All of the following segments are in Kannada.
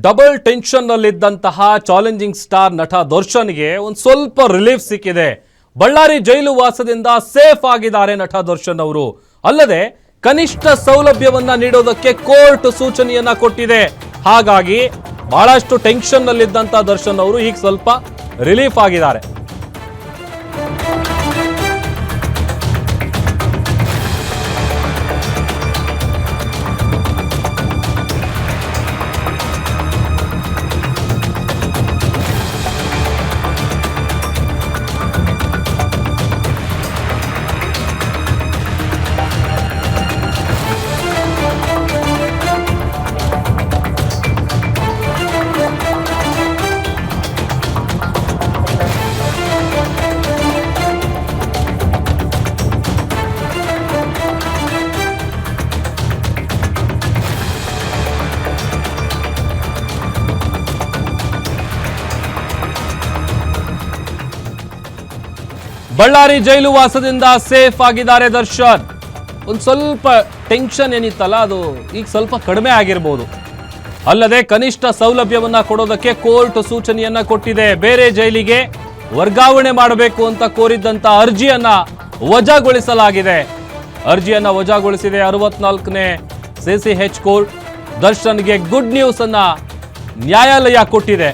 ಡಬಲ್ ಟೆನ್ಷನ್ ನಲ್ಲಿದ್ದಂತಹ ಚಾಲೆಂಜಿಂಗ್ ಸ್ಟಾರ್ ನಟ ದರ್ಶನ್ಗೆ ಒಂದು ಸ್ವಲ್ಪ ರಿಲೀಫ್ ಸಿಕ್ಕಿದೆ. ಬಳ್ಳಾರಿ ಜೈಲು ವಾಸದಿಂದ ಸೇಫ್ ಆಗಿದ್ದಾರೆ ನಟ ದರ್ಶನ್ ಅವರು. ಅಲ್ಲದೆ ಕನಿಷ್ಠ ಸೌಲಭ್ಯವನ್ನ ನೀಡೋದಕ್ಕೆ ಕೋರ್ಟ್ ಸೂಚನೆಯನ್ನ ಕೊಟ್ಟಿದೆ. ಹಾಗಾಗಿ ಬಹಳಷ್ಟು ಟೆನ್ಷನ್ ನಲ್ಲಿದ್ದಂತ ದರ್ಶನ್ ಅವರು ಈಗ ಸ್ವಲ್ಪ ರಿಲೀಫ್ ಆಗಿದ್ದಾರೆ. ಬಳ್ಳಾರಿ ಜೈಲು ವಾಸದಿಂದ ಸೇಫ್ ಆಗಿದ್ದಾರೆ ದರ್ಶನ್. ಒಂದು ಸ್ವಲ್ಪ ಟೆನ್ಷನ್ ಏನಿತ್ತಲ್ಲ ಅದು ಈಗ ಸ್ವಲ್ಪ ಕಡಿಮೆ ಆಗಿರಬಹುದು. ಅಲ್ಲದೆ ಕನಿಷ್ಠ ಸೌಲಭ್ಯವನ್ನ ಕೊಡೋದಕ್ಕೆ ಕೋರ್ಟ್ ಸೂಚನೆಯನ್ನ ಕೊಟ್ಟಿದೆ. ಬೇರೆ ಜೈಲಿಗೆ ವರ್ಗಾವಣೆ ಮಾಡಬೇಕು ಅಂತ ಕೋರಿದ್ದಂತ ಅರ್ಜಿಯನ್ನ ವಜಾಗೊಳಿಸಲಾಗಿದೆ. ಅರ್ಜಿಯನ್ನ ವಜಾಗೊಳಿಸಿದೆ 64ನೇ CCH ಕೋರ್ಟ್. ದರ್ಶನ್ಗೆ ಗುಡ್ ನ್ಯೂಸ್ ಅನ್ನ ನ್ಯಾಯಾಲಯ ಕೊಟ್ಟಿದೆ.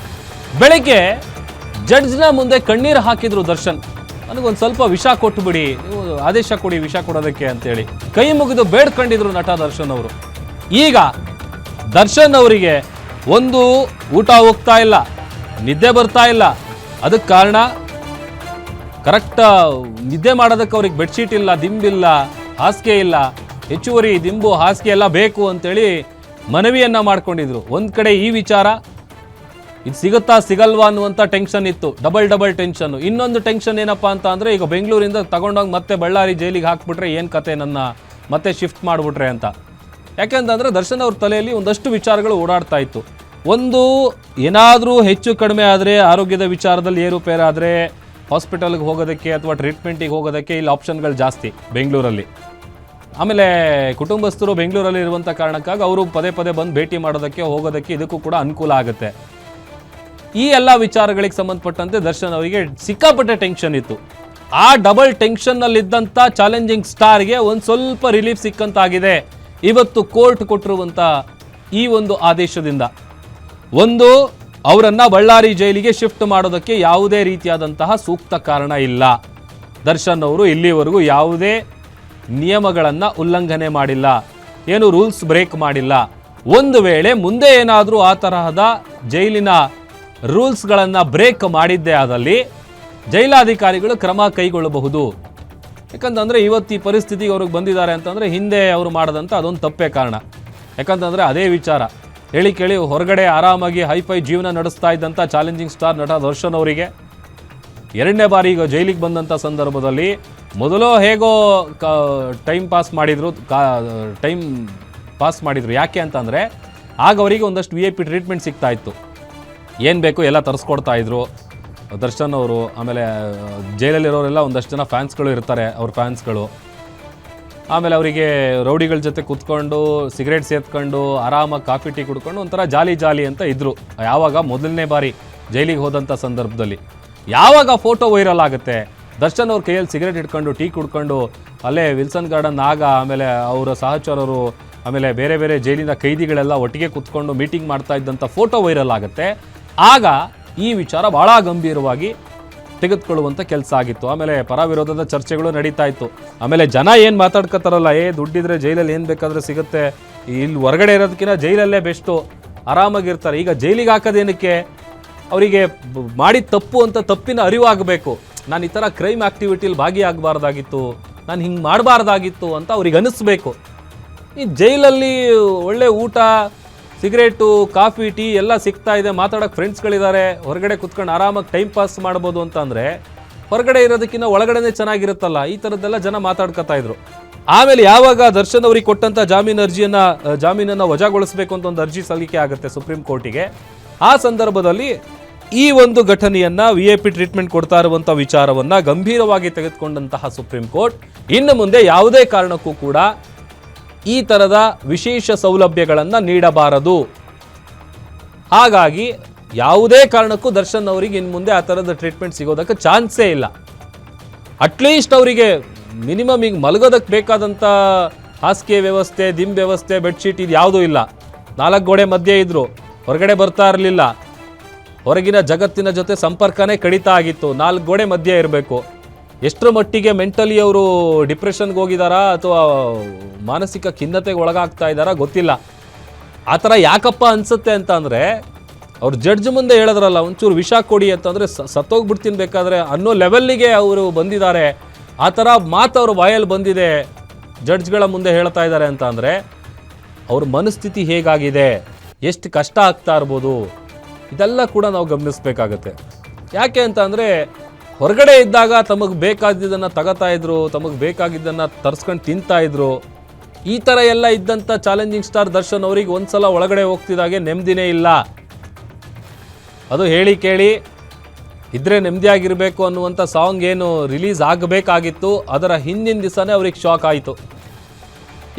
ಬೆಳಗ್ಗೆ ಜಡ್ಜ್ನ ಮುಂದೆ ಕಣ್ಣೀರು ಹಾಕಿದ್ರು ದರ್ಶನ್. ನನಗೊಂದು ಸ್ವಲ್ಪ ವಿಷ ಕೊಟ್ಟು ಬಿಡಿ, ನೀವು ಆದೇಶ ಕೊಡಿ ವಿಷ ಕೊಡೋದಕ್ಕೆ ಅಂತೇಳಿ ಕೈ ಮುಗಿದು ಬೇಡ್ಕೊಂಡಿದ್ರು ನಟ ದರ್ಶನ್ ಅವರು. ಈಗ ದರ್ಶನ್ ಅವರಿಗೆ ಒಂದು ಊಟ ಹೋಗ್ತಾ ಇಲ್ಲ, ನಿದ್ದೆ ಬರ್ತಾ ಇಲ್ಲ. ಅದಕ್ಕೆ ಕಾರಣ ಕರೆಕ್ಟ್ ನಿದ್ದೆ ಮಾಡೋದಕ್ಕೆ ಅವ್ರಿಗೆ ಬೆಡ್ಶೀಟ್ ಇಲ್ಲ, ದಿಂಬಿಲ್ಲ, ಹಾಸಿಗೆ ಇಲ್ಲ, ಹೆಚ್ಚುವರಿ ದಿಂಬು ಹಾಸಿಗೆ ಎಲ್ಲ ಬೇಕು ಅಂತೇಳಿ ಮನವಿಯನ್ನ ಮಾಡ್ಕೊಂಡಿದ್ರು. ಒಂದ್ ಕಡೆ ಈ ವಿಚಾರ, ಇದು ಸಿಗುತ್ತಾ ಸಿಗಲ್ವಾ ಅನ್ನುವಂಥ ಟೆನ್ಷನ್ ಇತ್ತು, ಡಬಲ್ ಟೆನ್ಷನ್. ಇನ್ನೊಂದು ಟೆನ್ಷನ್ ಏನಪ್ಪಾ ಅಂತ ಅಂದ್ರೆ, ಈಗ ಬೆಂಗಳೂರಿಂದ ತಗೊಂಡೋಗಿ ಮತ್ತೆ ಬಳ್ಳಾರಿ ಜೈಲಿಗೆ ಹಾಕ್ಬಿಟ್ರೆ ಏನ್ ಕತೆ, ನನ್ನ ಮತ್ತೆ ಶಿಫ್ಟ್ ಮಾಡಿಬಿಟ್ರೆ ಅಂತ. ಯಾಕೆಂತಂದ್ರೆ ದರ್ಶನ್ ಅವ್ರ ತಲೆಯಲ್ಲಿ ಒಂದಷ್ಟು ವಿಚಾರಗಳು ಓಡಾಡ್ತಾ ಇತ್ತು. ಒಂದು, ಏನಾದರೂ ಹೆಚ್ಚು ಕಡಿಮೆ ಆದರೆ, ಆರೋಗ್ಯದ ವಿಚಾರದಲ್ಲಿ ಏರುಪೇರಾದರೆ ಹಾಸ್ಪಿಟಲ್ಗೆ ಹೋಗೋದಕ್ಕೆ ಅಥವಾ ಟ್ರೀಟ್ಮೆಂಟಿಗೆ ಹೋಗೋದಕ್ಕೆ ಇಲ್ಲಿ ಆಪ್ಷನ್ಗಳು ಜಾಸ್ತಿ ಬೆಂಗಳೂರಲ್ಲಿ. ಆಮೇಲೆ ಕುಟುಂಬಸ್ಥರು ಬೆಂಗಳೂರಲ್ಲಿ ಇರುವಂಥ ಕಾರಣಕ್ಕಾಗಿ ಅವರು ಪದೇ ಬಂದು ಭೇಟಿ ಮಾಡೋದಕ್ಕೆ ಹೋಗೋದಕ್ಕೆ ಇದಕ್ಕೂ ಕೂಡ ಅನುಕೂಲ ಆಗುತ್ತೆ. ಈ ಎಲ್ಲ ವಿಚಾರಗಳಿಗೆ ಸಂಬಂಧಪಟ್ಟಂತೆ ದರ್ಶನ್ ಅವರಿಗೆ ಸಿಕ್ಕಾಪಟ್ಟೆ ಟೆನ್ಷನ್ ಇತ್ತು. ಆ ಡಬಲ್ ಟೆನ್ಷನ್ನಲ್ಲಿದ್ದಂಥ ಚಾಲೆಂಜಿಂಗ್ ಸ್ಟಾರ್ಗೆ ಒಂದು ಸ್ವಲ್ಪ ರಿಲೀಫ್ ಸಿಕ್ಕಂತಾಗಿದೆ ಇವತ್ತು ಕೋರ್ಟ್ ಕೊಟ್ಟಿರುವಂಥ ಈ ಒಂದು ಆದೇಶದಿಂದ. ಒಂದು, ಅವರನ್ನ ಬಳ್ಳಾರಿ ಜೈಲಿಗೆ ಶಿಫ್ಟ್ ಮಾಡೋದಕ್ಕೆ ಯಾವುದೇ ರೀತಿಯಾದಂತಹ ಸೂಕ್ತ ಕಾರಣ ಇಲ್ಲ. ದರ್ಶನ್ ಅವರು ಇಲ್ಲಿವರೆಗೂ ಯಾವುದೇ ನಿಯಮಗಳನ್ನು ಉಲ್ಲಂಘನೆ ಮಾಡಿಲ್ಲ, ಏನು ರೂಲ್ಸ್ ಬ್ರೇಕ್ ಮಾಡಿಲ್ಲ. ಒಂದು ವೇಳೆ ಮುಂದೆ ಏನಾದರೂ ಆ ತರಹದ ಜೈಲಿನ ರೂಲ್ಸ್ಗಳನ್ನು ಬ್ರೇಕ್ ಮಾಡಿದ್ದೇ ಆದಲ್ಲಿ ಜೈಲಾಧಿಕಾರಿಗಳು ಕ್ರಮ ಕೈಗೊಳ್ಳಬಹುದು. ಯಾಕಂತಂದರೆ ಇವತ್ತು ಈ ಪರಿಸ್ಥಿತಿಗೆ ಅವ್ರಿಗೆ ಬಂದಿದ್ದಾರೆ ಅಂತಂದರೆ ಹಿಂದೆ ಅವರು ಮಾಡದಂಥ ಅದೊಂದು ತಪ್ಪೇ ಕಾರಣ. ಯಾಕಂತಂದರೆ ಅದೇ ವಿಚಾರ ಹೇಳಿ ಕೇಳಿ ಹೊರಗಡೆ ಆರಾಮಾಗಿ ಹೈಫೈ ಜೀವನ ನಡೆಸ್ತಾ ಇದ್ದಂಥ ಚಾಲೆಂಜಿಂಗ್ ಸ್ಟಾರ್ ನಟ ದರ್ಶನ್ ಅವರಿಗೆ ಎರಡನೇ ಬಾರಿ ಈಗ ಜೈಲಿಗೆ ಬಂದಂಥ ಸಂದರ್ಭದಲ್ಲಿ ಮೊದಲು ಹೇಗೋ ಟೈಮ್ ಪಾಸ್ ಮಾಡಿದ್ರು. ಯಾಕೆ ಅಂತಂದರೆ ಆಗ ಅವರಿಗೆ ಒಂದಷ್ಟು VIP ಟ್ರೀಟ್ಮೆಂಟ್ ಸಿಗ್ತಾ ಇತ್ತು, ಏನು ಬೇಕು ಎಲ್ಲ ತರಿಸ್ಕೊಡ್ತಾ ಇದ್ರು ದರ್ಶನ್ ಅವರು. ಆಮೇಲೆ ಜೈಲಲ್ಲಿರೋರೆಲ್ಲ ಒಂದಷ್ಟು ಜನ ಫ್ಯಾನ್ಸ್ಗಳು ಇರ್ತಾರೆ, ಅವ್ರ ಫ್ಯಾನ್ಸ್ಗಳು. ಆಮೇಲೆ ಅವರಿಗೆ ರೌಡಿಗಳ ಜೊತೆ ಕೂತ್ಕೊಂಡು ಸಿಗರೇಟ್ ಸೇತ್ಕೊಂಡು ಆರಾಮಾಗಿ ಕಾಫಿ ಟೀ ಕುಡ್ಕೊಂಡು ಒಂಥರ ಜಾಲಿ ಅಂತ ಇದ್ರು. ಯಾವಾಗ ಮೊದಲನೇ ಬಾರಿ ಜೈಲಿಗೆ ಹೋದಂಥ ಸಂದರ್ಭದಲ್ಲಿ ಯಾವಾಗ ಫೋಟೋ ವೈರಲ್ ಆಗುತ್ತೆ, ದರ್ಶನ್ ಅವ್ರ ಕೈಯಲ್ಲಿ ಸಿಗರೇಟ್ ಇಟ್ಕೊಂಡು ಟೀ ಕುಡ್ಕೊಂಡು ಅಲ್ಲೇ ವಿಲ್ಸನ್ ಗಾರ್ಡನ್ ಆಗ, ಆಮೇಲೆ ಅವರ ಸಹಚರರು, ಆಮೇಲೆ ಬೇರೆ ಜೈಲಿನ ಕೈದಿಗಳೆಲ್ಲ ಒಟ್ಟಿಗೆ ಕೂತ್ಕೊಂಡು ಮೀಟಿಂಗ್ ಮಾಡ್ತಾ ಇದ್ದಂಥ ಫೋಟೋ ವೈರಲ್ ಆಗುತ್ತೆ. ಆಗ ಈ ವಿಚಾರ ಭಾಳ ಗಂಭೀರವಾಗಿ ತೆಗೆದುಕೊಳ್ಳುವಂಥ ಕೆಲಸ ಆಗಿತ್ತು. ಆಮೇಲೆ ಪರ ವಿರೋಧದ ಚರ್ಚೆಗಳು ನಡೀತಾ ಇತ್ತು. ಆಮೇಲೆ ಜನ ಏನು ಮಾತಾಡ್ಕೋತಾರಲ್ಲ, ದುಡ್ಡಿದ್ರೆ ಜೈಲಲ್ಲಿ ಏನು ಬೇಕಾದ್ರೆ ಸಿಗುತ್ತೆ, ಇಲ್ಲಿ ಹೊರಗಡೆ ಇರೋದಕ್ಕಿಂತ ಜೈಲಲ್ಲೇ ಬೆಸ್ಟು, ಆರಾಮಾಗಿರ್ತಾರೆ. ಈಗ ಜೈಲಿಗೆ ಹಾಕೋದೇನಕ್ಕೆ, ಅವರಿಗೆ ಮಾಡಿದ ತಪ್ಪು ಅಂತ ತಪ್ಪಿನ ಅರಿವಾಗಬೇಕು. ನಾನು ಈ ಥರ ಕ್ರೈಮ್ ಆ್ಯಕ್ಟಿವಿಟಿಲಿ ಭಾಗಿಯಾಗಬಾರ್ದಾಗಿತ್ತು, ನಾನು ಹಿಂಗೆ ಮಾಡಬಾರ್ದಾಗಿತ್ತು ಅಂತ ಅವ್ರಿಗೆ ಅನ್ನಿಸ್ಬೇಕು. ಈ ಜೈಲಲ್ಲಿ ಒಳ್ಳೆ ಊಟ, ಸಿಗರೇಟು, ಕಾಫಿ, ಟೀ ಎಲ್ಲ ಸಿಗ್ತಾ ಇದೆ, ಮಾತಾಡೋಕ್ಕೆ ಫ್ರೆಂಡ್ಸ್ಗಳಿದ್ದಾರೆ, ಹೊರಗಡೆ ಕುತ್ಕೊಂಡು ಆರಾಮಾಗಿ ಟೈಮ್ ಪಾಸ್ ಮಾಡ್ಬೋದು ಅಂತ ಅಂದರೆ ಹೊರಗಡೆ ಇರೋದಕ್ಕಿಂತ ಒಳಗಡೆನೇ ಚೆನ್ನಾಗಿರುತ್ತಲ್ಲ, ಈ ಥರದ್ದೆಲ್ಲ ಜನ ಮಾತಾಡ್ಕೊತಾ ಇದ್ರು. ಆಮೇಲೆ ಯಾವಾಗ ದರ್ಶನ್ ಅವ್ರಿಗೆ ಕೊಟ್ಟಂಥ ಜಾಮೀನನ್ನು ವಜಾಗೊಳಿಸಬೇಕು ಅಂತ ಒಂದು ಅರ್ಜಿ ಸಲ್ಲಿಕೆ ಆಗುತ್ತೆ ಸುಪ್ರೀಂ ಕೋರ್ಟಿಗೆ, ಆ ಸಂದರ್ಭದಲ್ಲಿ ಈ ಒಂದು ಘಟನೆಯನ್ನ VIP ಟ್ರೀಟ್ಮೆಂಟ್ ಕೊಡ್ತಾ ಇರುವಂಥ ವಿಚಾರವನ್ನ ಗಂಭೀರವಾಗಿ ತೆಗೆದುಕೊಂಡಂತಹ ಸುಪ್ರೀಂ ಕೋರ್ಟ್ ಇನ್ನು ಮುಂದೆ ಯಾವುದೇ ಕಾರಣಕ್ಕೂ ಕೂಡ ಈ ತರದ ವಿಶೇಷ ಸೌಲಭ್ಯಗಳನ್ನು ನೀಡಬಾರದು. ಹಾಗಾಗಿ ಯಾವುದೇ ಕಾರಣಕ್ಕೂ ದರ್ಶನ್ ಅವರಿಗೆ ಇನ್ನು ಮುಂದೆ ಆ ಥರದ ಟ್ರೀಟ್ಮೆಂಟ್ ಸಿಗೋದಕ್ಕೆ ಚಾನ್ಸೇ ಇಲ್ಲ. ಅಟ್ಲೀಸ್ಟ್ ಅವರಿಗೆ ಮಿನಿಮಮ್ ಈಗ ಮಲಗೋದಕ್ಕೆ ಬೇಕಾದಂಥ ಹಾಸಿಗೆ ವ್ಯವಸ್ಥೆ, ದಿಂಬು ವ್ಯವಸ್ಥೆ, ಬೆಡ್ಶೀಟ್ ಇದು ಯಾವುದೂ ಇಲ್ಲ. 4 ಗೋಡೆ ಮಧ್ಯೆ ಇದ್ದರು, ಹೊರಗಡೆ ಬರ್ತಾ ಇರಲಿಲ್ಲ. ಹೊರಗಿನ ಜಗತ್ತಿನ ಜೊತೆ ಸಂಪರ್ಕನೇ ಕಡಿತಾ ಆಗಿತ್ತು. 4 ಗೋಡೆ ಮಧ್ಯೆ ಇರಬೇಕು. ಎಷ್ಟರ ಮಟ್ಟಿಗೆ ಮೆಂಟಲಿ ಅವರು ಡಿಪ್ರೆಷನ್ಗೆ ಹೋಗಿದ್ದಾರಾ ಅಥವಾ ಮಾನಸಿಕ ಖಿನ್ನತೆಗೆ ಒಳಗಾಗ್ತಾ ಇದ್ದಾರಾ ಗೊತ್ತಿಲ್ಲ. ಆ ಥರ ಯಾಕಪ್ಪ ಅನಿಸುತ್ತೆ ಅಂತ ಅಂದರೆ, ಅವ್ರು ಜಡ್ಜ್ ಮುಂದೆ ಹೇಳಿದ್ರಲ್ಲ ಒಂಚೂರು ವಿಷ ಕೊಡಿ ಅಂತಂದರೆ ಸತ್ತೋಗ್ಬಿಡ್ತೀನಿ ಬೇಕಾದರೆ ಅನ್ನೋ ಲೆವೆಲ್ಲಿಗೆ ಅವರು ಬಂದಿದ್ದಾರೆ. ಆ ಥರ ಮಾತು ಅವ್ರ ಬಾಯಲ್ಲಿ ಬಂದಿದೆ, ಜಡ್ಜ್ಗಳ ಮುಂದೆ ಹೇಳ್ತಾ ಇದ್ದಾರೆ ಅಂತ ಅಂದರೆ ಅವ್ರ ಮನಸ್ಥಿತಿ ಹೇಗಾಗಿದೆ, ಎಷ್ಟು ಕಷ್ಟ ಆಗ್ತಾ ಇರ್ಬೋದು, ಇದೆಲ್ಲ ಕೂಡ ನಾವು ಗಮನಿಸಬೇಕಾಗತ್ತೆ. ಯಾಕೆ ಅಂತ ಅಂದರೆ ಹೊರಗಡೆ ಇದ್ದಾಗ ತಮಗೆ ಬೇಕಾಗಿದ್ದನ್ನು ತಗೋತಾ ಇದ್ರು, ತಮಗೆ ಬೇಕಾಗಿದ್ದನ್ನು ತರಿಸ್ಕೊಂಡು ತಿಂತಾ ಇದ್ರು. ಈ ಥರ ಎಲ್ಲ ಇದ್ದಂಥ ಚಾಲೆಂಜಿಂಗ್ ಸ್ಟಾರ್ ದರ್ಶನ್ ಅವರಿಗೆ ಒಂದ್ಸಲ ಒಳಗಡೆ ಹೋಗ್ತಿದ್ದಾಗೆ ನೆಮ್ಮದಿನೇ ಇಲ್ಲ. ಅದು ಹೇಳಿ ಕೇಳಿ ಇದ್ರೆ ನೆಮ್ಮದಿಯಾಗಿರಬೇಕು ಅನ್ನುವಂಥ ಸಾಂಗ್ ಏನು ರಿಲೀಸ್ ಆಗಬೇಕಾಗಿತ್ತು, ಅದರ ಹಿಂದಿನ ದಿವಸನೇ ಅವ್ರಿಗೆ ಶಾಕ್ ಆಯಿತು.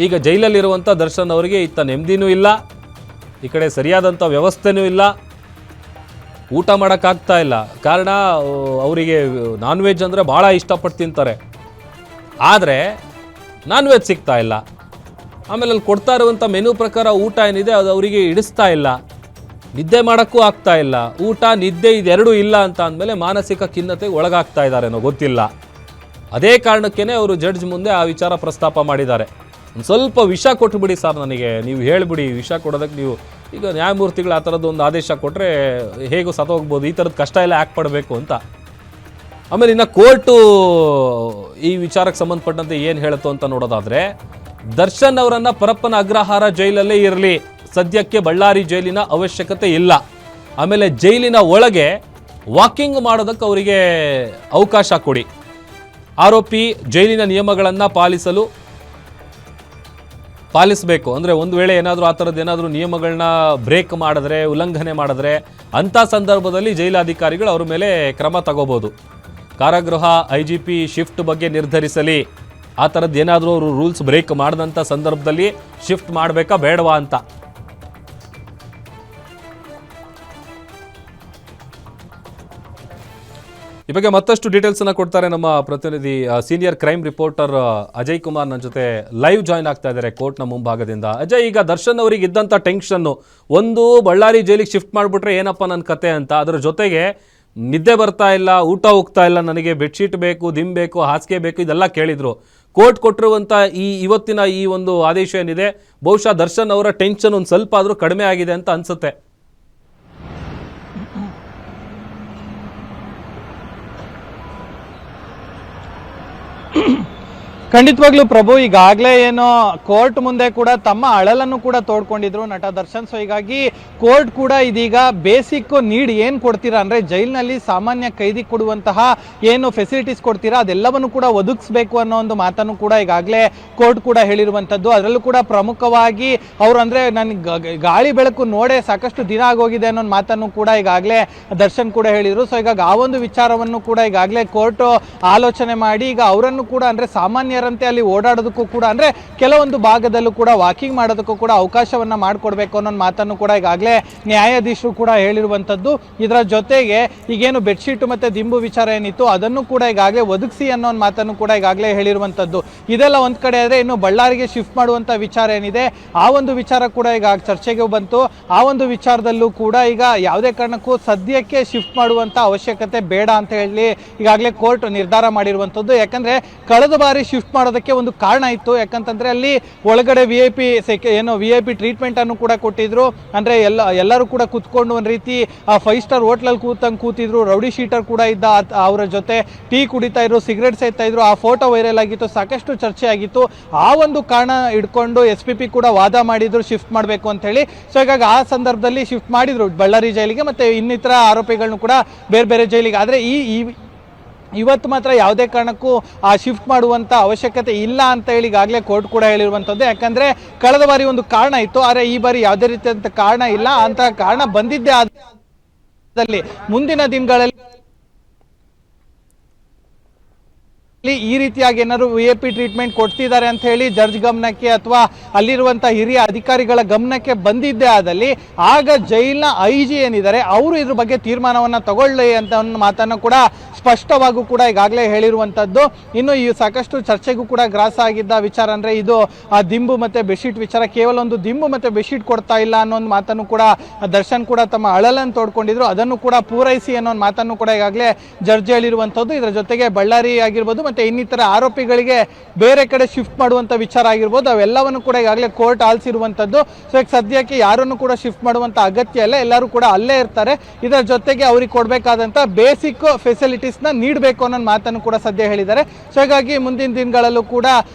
ಈಗ ಜೈಲಲ್ಲಿರುವಂಥ ದರ್ಶನ್ ಅವರಿಗೆ ಇತ್ತ ನೆಮ್ಮದಿನೂ ಇಲ್ಲ, ಈ ಕಡೆ ಸರಿಯಾದಂಥ ವ್ಯವಸ್ಥೆನೂ ಇಲ್ಲ, ಊಟ ಮಾಡೋಕ್ಕಾಗ್ತಾ ಇಲ್ಲ. ಕಾರಣ ಅವರಿಗೆ ನಾನ್ ವೆಜ್ ಅಂದರೆ ಭಾಳ ಇಷ್ಟಪಟ್ಟು ತಿಂತಾರೆ, ಆದರೆ ನಾನ್ ವೆಜ್ ಸಿಗ್ತಾ ಇಲ್ಲ. ಆಮೇಲೆ ಅಲ್ಲಿ ಕೊಡ್ತಾ ಇರುವಂಥ ಮೆನು ಪ್ರಕಾರ ಊಟ ಏನಿದೆ ಅದು ಅವರಿಗೆ ಇಡಿಸ್ತಾ ಇಲ್ಲ, ನಿದ್ದೆ ಮಾಡೋಕ್ಕೂ ಆಗ್ತಾ ಇಲ್ಲ. ಊಟ ನಿದ್ದೆ ಇದೆರಡೂ ಇಲ್ಲ ಅಂತ ಅಂದಮೇಲೆ ಮಾನಸಿಕ ಖಿನ್ನತೆಗೆ ಒಳಗಾಗ್ತಾ ಇದ್ದಾರೇನೋ ಗೊತ್ತಿಲ್ಲ. ಅದೇ ಕಾರಣಕ್ಕೇ ಅವರು ಜಡ್ಜ್ ಮುಂದೆ ಆ ವಿಚಾರ ಪ್ರಸ್ತಾಪ ಮಾಡಿದ್ದಾರೆ. ಒಂದು ಸ್ವಲ್ಪ ವಿಷ ಕೊಟ್ಟುಬಿಡಿ ಸರ್, ನನಗೆ ನೀವು ಹೇಳಿಬಿಡಿ, ವಿಷ ಕೊಡೋದಕ್ಕೆ ನೀವು ಈಗ ನ್ಯಾಯಮೂರ್ತಿಗಳು ಆ ಥರದ್ದು ಒಂದು ಆದೇಶ ಕೊಟ್ಟರೆ ಹೇಗೂ ಸತ್ತೋಗ್ಬೋದು, ಈ ಥರದ ಕಷ್ಟ ಎಲ್ಲ ಯಾಕೆ ಪಡಬೇಕು ಅಂತ. ಆಮೇಲೆ ಇನ್ನು ಕೋರ್ಟು ಈ ವಿಚಾರಕ್ಕೆ ಸಂಬಂಧಪಟ್ಟಂತೆ ಏನು ಹೇಳುತ್ತೋ ಅಂತ ನೋಡೋದಾದರೆ, ದರ್ಶನ್ ಅವರನ್ನು ಪರಪ್ಪನ ಅಗ್ರಹಾರ ಜೈಲಲ್ಲೇ ಇರಲಿ, ಸದ್ಯಕ್ಕೆ ಬಳ್ಳಾರಿ ಜೈಲಿನ ಅವಶ್ಯಕತೆ ಇಲ್ಲ. ಆಮೇಲೆ ಜೈಲಿನ ಒಳಗೆ ವಾಕಿಂಗ್ ಮಾಡೋದಕ್ಕೆ ಅವರಿಗೆ ಅವಕಾಶ ಕೊಡಿ. ಆರೋಪಿ ಜೈಲಿನ ನಿಯಮಗಳನ್ನು ಪಾಲಿಸಬೇಕು. ಅಂದರೆ ಒಂದು ವೇಳೆ ಏನಾದರೂ ಆ ಥರದ್ದು ಏನಾದರೂ ನಿಯಮಗಳನ್ನ ಬ್ರೇಕ್ ಮಾಡಿದ್ರೆ, ಉಲ್ಲಂಘನೆ ಮಾಡಿದ್ರೆ ಅಂಥ ಸಂದರ್ಭದಲ್ಲಿ ಜೈಲಾಧಿಕಾರಿಗಳು ಅವ್ರ ಮೇಲೆ ಕ್ರಮ ತಗೋಬೋದು. ಕಾರಾಗೃಹ IGP ಶಿಫ್ಟ್ ಬಗ್ಗೆ ನಿರ್ಧರಿಸಲಿ. ಆ ಥರದ್ದು ಏನಾದರೂ ಅವರು ರೂಲ್ಸ್ ಬ್ರೇಕ್ ಮಾಡಿದಂಥ ಸಂದರ್ಭದಲ್ಲಿ ಶಿಫ್ಟ್ ಮಾಡಬೇಕಾ ಬೇಡವಾ ಅಂತ. ಈ ಬಗ್ಗೆ ಮತ್ತಷ್ಟು ಡೀಟೇಲ್ಸನ್ನು ಕೊಡ್ತಾರೆ ನಮ್ಮ ಪ್ರತಿನಿಧಿ senior crime reporter Ajay Kumar ನನ್ನ ಜೊತೆ ಲೈವ್ ಜಾಯ್ನ್ ಆಗ್ತಾ ಇದ್ದಾರೆ ಕೋರ್ಟ್ನ ಮುಂಭಾಗದಿಂದ. ಅಜಯ್, ಈಗ ದರ್ಶನ್ ಅವರಿಗೆ ಇದ್ದಂಥ ಟೆನ್ಷನ್ನು, ಒಂದು ಬಳ್ಳಾರಿ ಜೈಲಿಗೆ ಶಿಫ್ಟ್ ಮಾಡಿಬಿಟ್ರೆ ಏನಪ್ಪ ನನ್ನ ಕತೆ ಅಂತ, ಅದರ ಜೊತೆಗೆ ನಿದ್ದೆ ಬರ್ತಾ ಇಲ್ಲ, ಊಟ ಹೋಗ್ತಾ ಇಲ್ಲ, ನನಗೆ ಬೆಡ್ಶೀಟ್ ಬೇಕು, ದಿಂಬು ಬೇಕು, ಹಾಸಿಗೆ ಬೇಕು, ಇದೆಲ್ಲ ಕೇಳಿದರು. ಕೋರ್ಟ್ ಕೊಟ್ಟಿರುವಂಥ ಇವತ್ತಿನ ಈ ಒಂದು ಆದೇಶ ಏನಿದೆ, ಬಹುಶಃ ದರ್ಶನ್ ಅವರ ಟೆನ್ಷನ್ ಒಂದು ಸ್ವಲ್ಪ ಆದರೂ ಕಡಿಮೆ ಆಗಿದೆ ಅಂತ ಅನಿಸುತ್ತೆ. ಖಂಡಿತವಾಗ್ಲೂ ಪ್ರಭು, ಈಗಾಗಲೇ ಏನೋ ಕೋರ್ಟ್ ಮುಂದೆ ಕೂಡ ತಮ್ಮ ಅಳಲನ್ನು ಕೂಡ ತೋಡ್ಕೊಂಡಿದ್ರು ನಟ ದರ್ಶನ್. ಸೊ ಹೀಗಾಗಿ ಕೋರ್ಟ್ ಕೂಡ ಇದೀಗ ಬೇಸಿಕ್ ನೀಡ್ ಏನು ಕೊಡ್ತೀರಾ ಅಂದರೆ, ಜೈಲಿನಲ್ಲಿ ಸಾಮಾನ್ಯ ಕೈದಿ ಕೊಡುವಂತಹ ಏನು ಫೆಸಿಲಿಟೀಸ್ ಕೊಡ್ತೀರಾ ಅದೆಲ್ಲವನ್ನು ಕೂಡ ಒದಗಿಸ್ಬೇಕು ಅನ್ನೋ ಒಂದು ಮಾತನ್ನು ಕೂಡ ಈಗಾಗಲೇ ಕೋರ್ಟ್ ಕೂಡ ಹೇಳಿರುವಂಥದ್ದು. ಅದರಲ್ಲೂ ಕೂಡ ಪ್ರಮುಖವಾಗಿ ಅವರು ಅಂದರೆ ನನಗೆ ಗಾಳಿ ಬೆಳಕು ನೋಡೇ ಸಾಕಷ್ಟು ದಿನ ಆಗೋಗಿದೆ ಅನ್ನೋ ಮಾತನ್ನು ಕೂಡ ಈಗಾಗಲೇ ದರ್ಶನ್ ಕೂಡ ಹೇಳಿದರು. ಸೊ ಹೀಗಾಗಿ ಆ ಒಂದು ವಿಚಾರವನ್ನು ಕೂಡ ಈಗಾಗಲೇ ಕೋರ್ಟ್ ಆಲೋಚನೆ ಮಾಡಿ ಈಗ ಅವರನ್ನು ಕೂಡ ಅಂದರೆ ಸಾಮಾನ್ಯ ಅಲ್ಲಿ ಓಡಾಡೋದಕ್ಕೂ ಕೂಡ ಅಂದ್ರೆ ಕೆಲವೊಂದು ಭಾಗದಲ್ಲೂ ಕೂಡ ವಾಕಿಂಗ್ ಮಾಡೋದಕ್ಕೂ ಕೂಡ ಅವಕಾಶವನ್ನ ಮಾಡಿಕೊಡ್ಬೇಕು ಅನ್ನೋ ಮಾತನ್ನು ಕೂಡ ಈಗಾಗಲೇ ನ್ಯಾಯಾಧೀಶರು ಕೂಡ ಹೇಳಿರುವಂತದ್ದು. ಇದರ ಜೊತೆಗೆ ಈಗೇನು ಬೆಡ್ಶೀಟ್ ಮತ್ತೆ ದಿಂಬು ವಿಚಾರ ಏನಿತ್ತು ಅದನ್ನು ಕೂಡ ಈಗಾಗಲೇ ಒದಗಿಸಿ ಅನ್ನೋ ಮಾತನ್ನು ಕೂಡ ಈಗಾಗಲೇ ಹೇಳಿರುವಂತದ್ದು. ಇದೆಲ್ಲ ಒಂದ್ ಕಡೆ ಆದ್ರೆ ಇನ್ನು ಬಳ್ಳಾರಿಗೆ ಶಿಫ್ಟ್ ಮಾಡುವಂತ ವಿಚಾರ ಏನಿದೆ ಆ ಒಂದು ವಿಚಾರ ಕೂಡ ಈಗ ಚರ್ಚೆಗೆ ಬಂತು. ಆ ಒಂದು ವಿಚಾರದಲ್ಲೂ ಕೂಡ ಈಗ ಯಾವುದೇ ಕಾರಣಕ್ಕೂ ಸದ್ಯಕ್ಕೆ ಶಿಫ್ಟ್ ಮಾಡುವಂತ ಅವಶ್ಯಕತೆ ಬೇಡ ಅಂತ ಹೇಳಿ ಈಗಾಗಲೇ ಕೋರ್ಟ್ ನಿರ್ಧಾರ ಮಾಡಿರುವಂತದ್ದು. ಯಾಕಂದ್ರೆ ಕಳೆದ ಬಾರಿ ಶಿಫ್ಟ್ ಮಾಡೋದಕ್ಕೆ ಒಂದು ಕಾರಣ ಇತ್ತು. ಯಾಕಂತಂದ್ರೆ ಅಲ್ಲಿ ಒಳಗಡೆ VIP ಟ್ರೀಟ್ಮೆಂಟ್ ಅನ್ನು ಕೂಡ ಕೊಟ್ಟಿದ್ರು. ಅಂದ್ರೆ ಎಲ್ಲರೂ ಕೂಡ ಕೂತ್ಕೊಂಡು ಒಂದು ರೀತಿ 5 ಸ್ಟಾರ್ ಹೋಟ್ಲಲ್ಲಿ ಕೂತಿದ್ರು. ರೌಡಿ ಶೀಟರ್ ಕೂಡ ಇದ್ದ, ಅವರ ಜೊತೆ ಟೀ ಕುಡಿತಾ ಇದ್ರು, ಸಿಗರೇಟ್ ಸೇರ್ತಾ ಇದ್ರು. ಆ ಫೋಟೋ ವೈರಲ್ ಆಗಿತ್ತು, ಸಾಕಷ್ಟು ಚರ್ಚೆ ಆಗಿತ್ತು. ಆ ಒಂದು ಕಾರಣ ಇಟ್ಕೊಂಡು SPP ಕೂಡ ವಾದ ಮಾಡಿದ್ರು ಶಿಫ್ಟ್ ಮಾಡಬೇಕು ಅಂತ ಹೇಳಿ. ಸೊ ಹೀಗಾಗಿ ಆ ಸಂದರ್ಭದಲ್ಲಿ ಶಿಫ್ಟ್ ಮಾಡಿದ್ರು ಬಳ್ಳಾರಿ ಜೈಲಿಗೆ, ಮತ್ತೆ ಇನ್ನಿತರ ಆರೋಪಿಗಳನ್ನು ಕೂಡ ಬೇರೆ ಬೇರೆ ಜೈಲಿಗೆ. ಆದ್ರೆ ಇವತ್ತು ಮಾತ್ರ ಯಾವುದೇ ಕಾರಣಕ್ಕೂ ಆ ಶಿಫ್ಟ್ ಮಾಡುವಂತ ಅವಶ್ಯಕತೆ ಇಲ್ಲ ಅಂತ ಹೇಳಿ ಈಗಾಗಲೇ ಕೋರ್ಟ್ ಕೂಡ ಹೇಳಿರುವಂತದ್ದು. ಯಾಕಂದ್ರೆ ಕಳೆದ ಬಾರಿ ಒಂದು ಕಾರಣ ಇತ್ತು, ಆದರೆ ಈ ಬಾರಿ ಯಾವುದೇ ರೀತಿಯಂತ ಕಾರಣ ಇಲ್ಲ. ಅಂತ ಕಾರಣ ಬಂದಿದ್ದೇ ಆದಲ್ಲಿ ಮುಂದಿನ ದಿನಗಳಲ್ಲಿ ಈ ರೀತಿಯಾಗಿ ಏನಾದ್ರು VIP ಟ್ರೀಟ್ಮೆಂಟ್ ಕೊಡ್ತಿದ್ದಾರೆ ಅಂತ ಹೇಳಿ ಜಡ್ಜ್ ಗಮನಕ್ಕೆ ಅಥವಾ ಅಲ್ಲಿರುವಂತಹ ಹಿರಿಯ ಅಧಿಕಾರಿಗಳ ಗಮನಕ್ಕೆ ಬಂದಿದ್ದೇ ಆದಲ್ಲಿ ಆಗ ಜೈಲಿನ IG ಏನಿದ್ದಾರೆ ಅವರು ಇದ್ರ ಬಗ್ಗೆ ತೀರ್ಮಾನವನ್ನ ತಗೊಳ್ಳಿ ಅಂತ ಒಂದು ಮಾತನ್ನು ಕೂಡ ಸ್ಪಷ್ಟವಾಗೂ ಕೂಡ ಈಗಾಗಲೇ ಹೇಳಿರುವಂತದ್ದು. ಇನ್ನು ಈ ಸಾಕಷ್ಟು ಚರ್ಚೆಗೂ ಕೂಡ ಗ್ರಾಸ ಆಗಿದ್ದ ವಿಚಾರ ಅಂದ್ರೆ ಇದು ಆ ದಿಂಬು ಮತ್ತೆ ಬೆಡ್ಶೀಟ್ ವಿಚಾರ. ಕೇವಲ ಒಂದು ದಿಂಬು ಮತ್ತೆ ಬೆಡ್ಶೀಟ್ ಕೊಡ್ತಾ ಇಲ್ಲ ಅನ್ನೋ ಒಂದು ಮಾತನ್ನು ಕೂಡ ದರ್ಶನ್ ಕೂಡ ತಮ್ಮ ಅಳಲನ್ನು ತೋಡ್ಕೊಂಡಿದ್ರು. ಅದನ್ನು ಕೂಡ ಪೂರೈಸಿ ಅನ್ನೋ ಒಂದು ಮಾತನ್ನು ಕೂಡ ಈಗಾಗಲೇ ಜಡ್ಜ್ ಹೇಳಿರುವಂತದ್ದು. ಇದರ ಜೊತೆಗೆ ಬಳ್ಳಾರಿ ಆಗಿರ್ಬೋದು ಮತ್ತೆ ಇನ್ನಿತರ ಆರೋಪಿಗಳಿಗೆ ಬೇರೆ ಕಡೆ ಶಿಫ್ಟ್ ಮಾಡುವಂತ ವಿಚಾರ ಆಗಿರ್ಬೋದು, ಅವೆಲ್ಲವನ್ನು ಕೂಡ ಈಗಾಗಲೇ ಕೋರ್ಟ್ ಆಲಿಸಿರುವಂತದ್ದು. ಸೊ ಈಗ ಸದ್ಯಕ್ಕೆ ಯಾರನ್ನು ಕೂಡ ಶಿಫ್ಟ್ ಮಾಡುವಂತ ಅಗತ್ಯ ಇಲ್ಲ, ಎಲ್ಲರೂ ಕೂಡ ಅಲ್ಲೇ ಇರ್ತಾರೆ. ಇದರ ಜೊತೆಗೆ ಅವ್ರಿಗೆ ಕೊಡಬೇಕಾದಂತ ಬೇಸಿಕ್ ಫೆಸಿಲಿಟೀಸ್ ನ ನೀಡಬೇಕು ಅನ್ನೋ ಮಾತನ್ನು ಕೂಡ ಸದ್ಯ ಹೇಳಿದ್ದಾರೆ. ಸೊ ಹಾಗಾಗಿ ಮುಂದಿನ ದಿನಗಳಲ್ಲೂ ಕೂಡ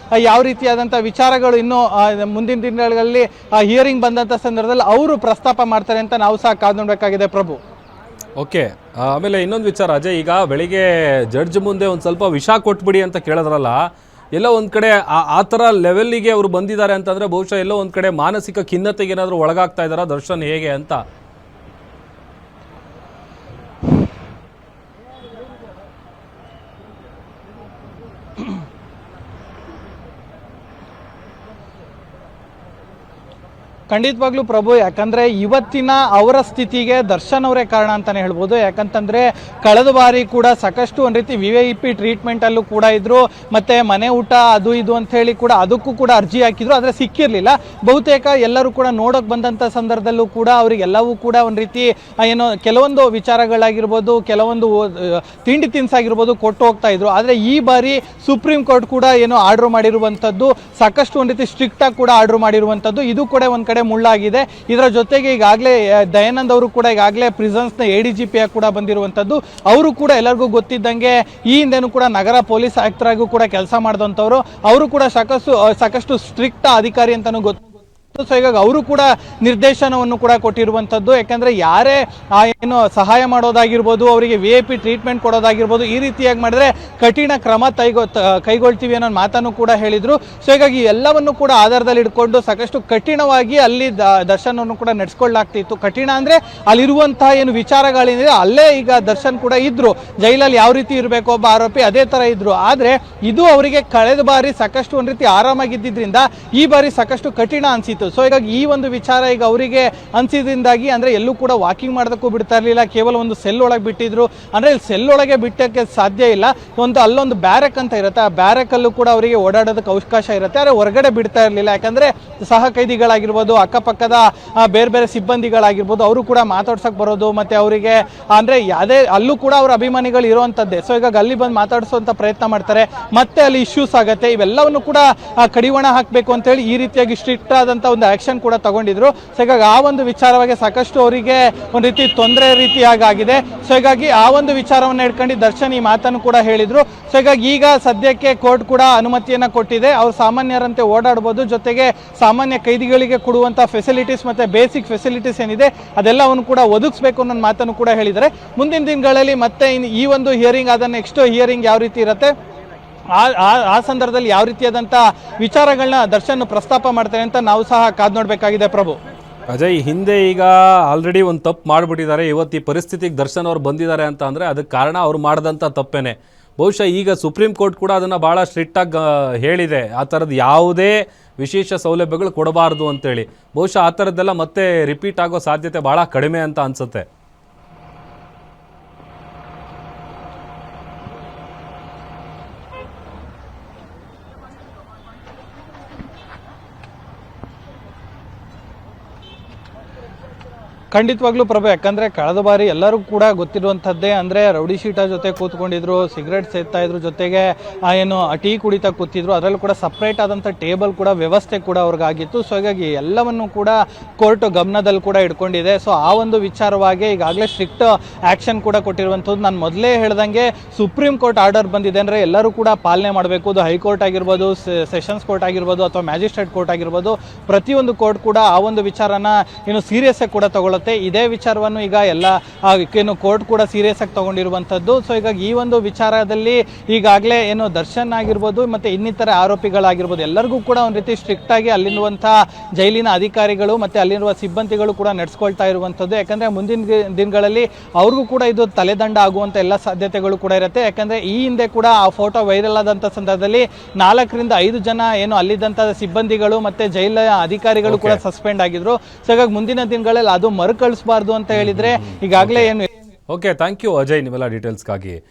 ಯಾವ ರೀತಿಯಾದಂತ ವಿಚಾರಗಳು ಇನ್ನು ಮುಂದಿನ ದಿನಗಳಲ್ಲಿ ಹಿಯರಿಂಗ್ ಬಂದಂತ ಸಂದರ್ಭದಲ್ಲಿ ಅವರು ಪ್ರಸ್ತಾಪ ಮಾಡ್ತಾರೆ ಅಂತ ನಾವು ಸಹ ಕಾದು ನೋಡಬೇಕಾಗಿದೆ ಪ್ರಭು. ಓಕೆ, ಆಮೇಲೆ ಇನ್ನೊಂದು ವಿಚಾರ ಅಜಯ್, ಈಗ ಬೆಳಿಗ್ಗೆ ಜಡ್ಜ್ ಮುಂದೆ ಒಂದು ಸ್ವಲ್ಪ ವಿಷ ಕೊಟ್ಬಿಡಿ ಅಂತ ಕೇಳಿದ್ರಲ್ಲ, ಎಲ್ಲೋ ಒಂದು ಕಡೆ ಆ ಥರ ಲೆವೆಲ್ಲಿಗೆ ಅವರು ಬಂದಿದ್ದಾರೆ ಅಂತಂದರೆ ಬಹುಶಃ ಎಲ್ಲೋ ಒಂದು ಕಡೆ ಮಾನಸಿಕ ಖಿನ್ನತೆಗೆ ಏನಾದರೂ ಒಳಗಾಗ್ತಾ ಇದ್ದಾರಾ ದರ್ಶನ್ ಹೇಗೆ ಅಂತ? ಖಂಡಿತವಾಗ್ಲೂ ಪ್ರಭು, ಯಾಕಂದ್ರೆ ಇವತ್ತಿನ ಅವರ ಸ್ಥಿತಿಗೆ ದರ್ಶನ್ ಅವರೇ ಕಾರಣ ಅಂತಾನೆ ಹೇಳ್ಬೋದು. ಯಾಕಂತಂದ್ರೆ ಕಳೆದ ಬಾರಿ ಕೂಡ ಸಾಕಷ್ಟು ಒಂದು ರೀತಿ VIP ಟ್ರೀಟ್ಮೆಂಟ್ ಅಲ್ಲೂ ಕೂಡ ಇದ್ರು, ಮತ್ತೆ ಮನೆ ಊಟ ಅದು ಇದು ಅಂತ ಹೇಳಿ ಕೂಡ ಅದಕ್ಕೂ ಕೂಡ ಅರ್ಜಿ ಹಾಕಿದ್ರು, ಆದ್ರೆ ಸಿಕ್ಕಿರ್ಲಿಲ್ಲ. ಬಹುತೇಕ ಎಲ್ಲರೂ ಕೂಡ ನೋಡಕ್ ಬಂದಂತ ಸಂದರ್ಭದಲ್ಲೂ ಕೂಡ ಅವರಿಗೆಲ್ಲವೂ ಕೂಡ ಒಂದು ರೀತಿ ಏನೋ ಕೆಲವೊಂದು ವಿಚಾರಗಳಾಗಿರ್ಬೋದು, ಕೆಲವೊಂದು ತಿಂಡಿ ತಿನಿಸಾಗಿರ್ಬೋದು ಕೊಟ್ಟು ಹೋಗ್ತಾ ಇದ್ರು. ಆದ್ರೆ ಈ ಬಾರಿ ಸುಪ್ರೀಂ ಕೋರ್ಟ್ ಕೂಡ ಏನೋ ಆರ್ಡರ್ ಮಾಡಿರುವಂತದ್ದು, ಸಾಕಷ್ಟು ಒಂದು ರೀತಿ ಸ್ಟ್ರಿಕ್ಟ್ ಆಗಿ ಕೂಡ ಆರ್ಡರ್ ಮಾಡಿರುವಂತದ್ದು, ಇದು ಕೂಡ ಒಂದ್ ಕಡೆ ಮುಳ್ಳಾಗಿದೆ. ಇದರ ಜೊತೆಗೆ ಈಗಾಗಲೇ ದಯಾನಂದ್ ಅವರು ಕೂಡ ಈಗಾಗಲೇ ಪ್ರಿಸನ್ಸ್ನ ADGP ಆಗಿ ಕೂಡ ಬಂದಿರುವಂತದ್ದು. ಅವರು ಕೂಡ ಎಲ್ಲರಿಗೂ ಗೊತ್ತಿದ್ದಂಗೆ ಈ ಹಿಂದೆನೂ ಕೂಡ ನಗರ ಪೊಲೀಸ್ ಆಯುಕ್ತರಾಗೂ ಕೂಡ ಕೆಲಸ ಮಾಡಿದಂಥವ್ರು. ಅವರು ಕೂಡ ಸಾಕಷ್ಟು ಸ್ಟ್ರಿಕ್ಟ್ ಅಧಿಕಾರಿ ಅಂತಾನು ಗೊತ್ತು. ಸೊ ಹೀಗಾಗಿ ಅವರು ಕೂಡ ನಿರ್ದೇಶನವನ್ನು ಕೂಡ ಕೊಟ್ಟಿರುವಂಥದ್ದು. ಯಾಕಂದ್ರೆ ಯಾರೇ ಏನು ಸಹಾಯ ಮಾಡೋದಾಗಿರ್ಬೋದು, ಅವರಿಗೆ VIP ಟ್ರೀಟ್ಮೆಂಟ್ ಕೊಡೋದಾಗಿರ್ಬೋದು, ಈ ರೀತಿಯಾಗಿ ಮಾಡಿದ್ರೆ ಕಠಿಣ ಕ್ರಮ ಕೈಗೊಳ್ತೀವಿ ಅನ್ನೋ ಮಾತನ್ನು ಕೂಡ ಹೇಳಿದ್ರು. ಸೊ ಹೀಗಾಗಿ ಎಲ್ಲವನ್ನು ಕೂಡ ಆಧಾರದಲ್ಲಿ ಇಟ್ಕೊಂಡು ಸಾಕಷ್ಟು ಕಠಿಣವಾಗಿ ಅಲ್ಲಿ ದರ್ಶನವನ್ನು ಕೂಡ ನಡೆಸ್ಕೊಳ್ಳಾಗ್ತಿತ್ತು. ಕಠಿಣ ಅಂದ್ರೆ ಅಲ್ಲಿರುವಂತಹ ಏನು ವಿಚಾರಗಳೇನಿದೆ ಅಲ್ಲೇ ಈಗ ದರ್ಶನ್ ಕೂಡ ಇದ್ರು, ಜೈಲಲ್ಲಿ ಯಾವ ರೀತಿ ಇರಬೇಕು ಒಬ್ಬ ಆರೋಪಿ ಅದೇ ತರ ಇದ್ರು. ಆದ್ರೆ ಇದು ಅವರಿಗೆ ಕಳೆದ ಬಾರಿ ಸಾಕಷ್ಟು ಒಂದು ರೀತಿ ಆರಾಮಾಗಿದ್ದರಿಂದ ಈ ಬಾರಿ ಸಾಕಷ್ಟು ಕಠಿಣ ಅನ್ಸಿತ್ತು. ಸೊ ಹೀಗಾಗಿ ಈ ಒಂದು ವಿಚಾರ ಈಗ ಅವರಿಗೆ ಅನ್ಸಿದ್ರಿಂದಾಗಿ ಅಂದ್ರೆ ಎಲ್ಲೂ ಕೂಡ ವಾಕಿಂಗ್ ಮಾಡೋದಕ್ಕೂ ಬಿಡ್ತಾ ಇರಲಿಲ್ಲ, ಕೇವಲ ಒಂದು ಸೆಲ್ ಒಳಗೆ ಬಿಟ್ಟಿದ್ರು. ಅಂದ್ರೆ ಸೆಲ್ ಒಳಗೆ ಬಿಟ್ಟಕ್ಕೆ ಸಾಧ್ಯ ಇಲ್ಲ, ಅಲ್ಲೊಂದು ಬ್ಯಾರಕ್ ಅಂತ ಇರುತ್ತೆ, ಆ ಬ್ಯಾರಕ್ ಅಲ್ಲೂ ಕೂಡ ಅವರಿಗೆ ಓಡಾಡೋದಕ್ಕೆ ಅವಕಾಶ ಇರುತ್ತೆ, ಆದರೆ ಹೊರಗಡೆ ಬಿಡ್ತಾ ಇರಲಿಲ್ಲ. ಯಾಕಂದ್ರೆ ಸಹ ಕೈದಿಗಳಾಗಿರ್ಬೋದು, ಅಕ್ಕಪಕ್ಕದ ಬೇರೆ ಬೇರೆ ಸಿಬ್ಬಂದಿಗಳಾಗಿರ್ಬೋದು, ಅವರು ಕೂಡ ಮಾತಾಡ್ಸಕ್ ಬರೋದು, ಮತ್ತೆ ಅವರಿಗೆ ಅಂದ್ರೆ ಯಾವುದೇ ಅಲ್ಲೂ ಕೂಡ ಅವರ ಅಭಿಮಾನಿಗಳು ಇರುವಂತದ್ದೇ. ಸೊ ಈಗ ಅಲ್ಲಿ ಬಂದು ಮಾತಾಡಿಸುವಂತ ಪ್ರಯತ್ನ ಮಾಡ್ತಾರೆ, ಮತ್ತೆ ಅಲ್ಲಿ ಇಶ್ಯೂಸ್ ಆಗುತ್ತೆ. ಇವೆಲ್ಲವನ್ನು ಕೂಡ ಕಡಿವಾಣ ಹಾಕಬೇಕು ಅಂತ ಹೇಳಿ ಈ ರೀತಿಯಾಗಿ ಸ್ಟ್ರಿಕ್ಟ್ ಆದಂತ ಒಂದು ಆಕ್ಷನ್ ಕೂಡ ತಗೊಂಡಿದ್ರು. ಸೊ ಹೀಗಾಗಿ ಆ ಒಂದು ವಿಚಾರವಾಗಿ ಸಾಕಷ್ಟು ಅವರಿಗೆ ಒಂದು ರೀತಿ ತೊಂದರೆ ರೀತಿಯಾಗಿ ಆಗಿದೆ. ಸೊ ಹೀಗಾಗಿ ಆ ಒಂದು ವಿಚಾರವನ್ನು ಇಟ್ಕೊಂಡು ದರ್ಶನ್ ಈ ಮಾತನ್ನು ಕೂಡ ಹೇಳಿದ್ರು. ಸೊ ಹೀಗಾಗಿ ಈಗ ಸದ್ಯಕ್ಕೆ ಕೋರ್ಟ್ ಕೂಡ ಅನುಮತಿಯನ್ನ ಕೊಟ್ಟಿದೆ, ಅವ್ರು ಸಾಮಾನ್ಯರಂತೆ ಓಡಾಡಬಹುದು. ಜೊತೆಗೆ ಸಾಮಾನ್ಯ ಕೈದಿಗಳಿಗೆ ಕೊಡುವಂತ ಫೆಸಿಲಿಟೀಸ್ ಮತ್ತೆ ಬೇಸಿಕ್ ಫೆಸಿಲಿಟೀಸ್ ಏನಿದೆ ಅದೆಲ್ಲವನ್ನು ಕೂಡ ಒದಗಿಸಬೇಕು ಅನ್ನೋ ಮಾತನ್ನು ಕೂಡ ಹೇಳಿದ್ದಾರೆ. ಮುಂದಿನ ದಿನಗಳಲ್ಲಿ ಮತ್ತೆ ಈ ಒಂದು ಹಿಯರಿಂಗ್ ಆದ ನೆಕ್ಸ್ಟ್ ಹಿಯರಿಂಗ್ ಯಾವ ರೀತಿ ಇರುತ್ತೆ, ಆ ಸಂದರ್ಭದಲ್ಲಿ ಯಾವ ರೀತಿಯಾದಂಥ ವಿಚಾರಗಳನ್ನ ದರ್ಶನ್ ಪ್ರಸ್ತಾಪ ಮಾಡ್ತಾರೆ ಅಂತ ನಾವು ಸಹ ಕಾದು ನೋಡಬೇಕಾಗಿದೆ ಪ್ರಭು. ಅಜಯ್, ಹಿಂದೆ ಈಗ ಆಲ್ರೆಡಿ ಒಂದು ತಪ್ಪು ಮಾಡಿಬಿಟ್ಟಿದ್ದಾರೆ, ಇವತ್ತು ಈ ಪರಿಸ್ಥಿತಿಗೆ ದರ್ಶನ್ ಅವ್ರು ಬಂದಿದ್ದಾರೆ ಅಂತ ಅಂದರೆ ಅದಕ್ಕೆ ಕಾರಣ ಅವ್ರು ಮಾಡಿದಂಥ ತಪ್ಪೇನೆ. ಬಹುಶಃ ಈಗ ಸುಪ್ರೀಂ ಕೋರ್ಟ್ ಕೂಡ ಅದನ್ನು ಭಾಳ ಸ್ಟ್ರಿಕ್ಟಾಗಿ ಹೇಳಿದೆ, ಆ ಥರದ್ದು ಯಾವುದೇ ವಿಶೇಷ ಸೌಲಭ್ಯಗಳು ಕೊಡಬಾರ್ದು ಅಂತೇಳಿ. ಬಹುಶಃ ಆ ಥರದ್ದೆಲ್ಲ ಮತ್ತೆ ರಿಪೀಟ್ ಆಗೋ ಸಾಧ್ಯತೆ ಭಾಳ ಕಡಿಮೆ ಅಂತ ಅನಿಸುತ್ತೆ. ಖಂಡಿತವಾಗ್ಲೂ ಪ್ರಭು, ಯಾಕಂದ್ರೆ ಕಳೆದ ಬಾರಿ ಎಲ್ಲರೂ ಕೂಡ ಗೊತ್ತಿರುವಂಥದ್ದೇ, ಅಂದ್ರೆ ರೌಡಿ ಶೀಟ ಜೊತೆ ಕೂತ್ಕೊಂಡಿದ್ರು, ಸಿಗರೇಟ್ ಸೇರ್ತಾ ಇದ್ರು, ಜೊತೆಗೆ ಏನು ಟೀ ಕುಡಿತಾ ಕೂತಿದ್ರು. ಅದರಲ್ಲೂ ಕೂಡ ಸಪ್ರೇಟ್ ಆದಂಥ ಟೇಬಲ್ ಕೂಡ ವ್ಯವಸ್ಥೆ ಕೂಡ ಅವ್ರಿಗಾಗಿತ್ತು. ಸೊ ಹಾಗಾಗಿ ಎಲ್ಲವನ್ನು ಕೂಡ ಕೋರ್ಟ್ ಗಮನದಲ್ಲಿ ಕೂಡ ಇಟ್ಕೊಂಡಿದೆ. ಸೊ ಆ ಒಂದು ವಿಚಾರವಾಗಿ ಈಗಾಗಲೇ ಸ್ಟ್ರಿಕ್ಟ್ ಆಕ್ಷನ್ ಕೂಡ ಕೊಟ್ಟಿರುವಂಥದ್ದು. ನಾನು ಮೊದಲೇ ಹೇಳ್ದಂಗೆ ಸುಪ್ರೀಂ ಕೋರ್ಟ್ ಆರ್ಡರ್ ಬಂದಿದೆ ಅಂದರೆ ಎಲ್ಲರೂ ಕೂಡ ಪಾಲನೆ ಮಾಡಬೇಕು. ಅದು ಹೈಕೋರ್ಟ್ ಆಗಿರ್ಬೋದು, ಸೆಷನ್ಸ್ ಕೋರ್ಟ್ ಆಗಿರ್ಬೋದು, ಅಥವಾ ಮ್ಯಾಜಿಸ್ಟ್ರೇಟ್ ಕೋರ್ಟ್ ಆಗಿರ್ಬೋದು, ಪ್ರತಿಯೊಂದು ಕೋರ್ಟ್ ಕೂಡ ಆ ಒಂದು ವಿಚಾರನ ಏನು ಸೀರಿಯಸ್ ಆಗಿ ಕೂಡ ತಗೊಳ್ಳುತ್ತೆ. ಇರುತ್ತೆ. ಇದೇ ವಿಚಾರವನ್ನು ಈಗ ಎಲ್ಲ ಏನು ಕೋರ್ಟ್ ಕೂಡ ಸೀರಿಯಸ್ ಆಗಿ ತಗೊಂಡಿರುವಂಥದ್ದು. ಸೊ ಹೀಗಾಗಿ ಈ ಒಂದು ವಿಚಾರದಲ್ಲಿ ಈಗಾಗಲೇ ಏನು ದರ್ಶನ್ ಆಗಿರ್ಬೋದು ಮತ್ತೆ ಇನ್ನಿತರ ಆರೋಪಿಗಳಾಗಿರ್ಬೋದು ಎಲ್ಲರಿಗೂ ಕೂಡ ಒಂದು ರೀತಿ ಸ್ಟ್ರಿಕ್ಟ್ ಆಗಿ ಅಲ್ಲಿರುವಂತಹ ಜೈಲಿನ ಅಧಿಕಾರಿಗಳು ಮತ್ತೆ ಅಲ್ಲಿರುವ ಸಿಬ್ಬಂದಿಗಳು ಕೂಡ ನಡೆಸ್ಕೊಳ್ತಾ ಇರುವಂಥದ್ದು. ಯಾಕಂದ್ರೆ ಮುಂದಿನ ದಿನಗಳಲ್ಲಿ ಅವ್ರಿಗೂ ಕೂಡ ಇದು ತಲೆದಂಡ ಆಗುವಂತ ಎಲ್ಲ ಸಾಧ್ಯತೆಗಳು ಕೂಡ ಇರುತ್ತೆ. ಯಾಕಂದ್ರೆ ಈ ಹಿಂದೆ ಕೂಡ ಆ ಫೋಟೋ ವೈರಲ್ ಆದಂತ ಸಂದರ್ಭದಲ್ಲಿ 4 ರಿಂದ 5 ಜನ ಏನು ಅಲ್ಲಿದ್ದಂತ ಸಿಬ್ಬಂದಿಗಳು ಮತ್ತೆ ಜೈಲ ಅಧಿಕಾರಿಗಳು ಕೂಡ ಸಸ್ಪೆಂಡ್ ಆಗಿದ್ರು. ಸೊ ಹಾಗಾಗಿ ಮುಂದಿನ ದಿನಗಳಲ್ಲಿ ಅದು ಮರುಕಳಿಸಬಾರ್ದು ಅಂತ ಹೇಳಿದ್ರೆ ಈಗಾಗಲೇ ಏನು ಓಕೆ, ಥ್ಯಾಂಕ್ ಯು ಅಜಯ್ ನಿಮ್ಮೆಲ್ಲ ಡೀಟೇಲ್ಸ್ಗಾಗಿ.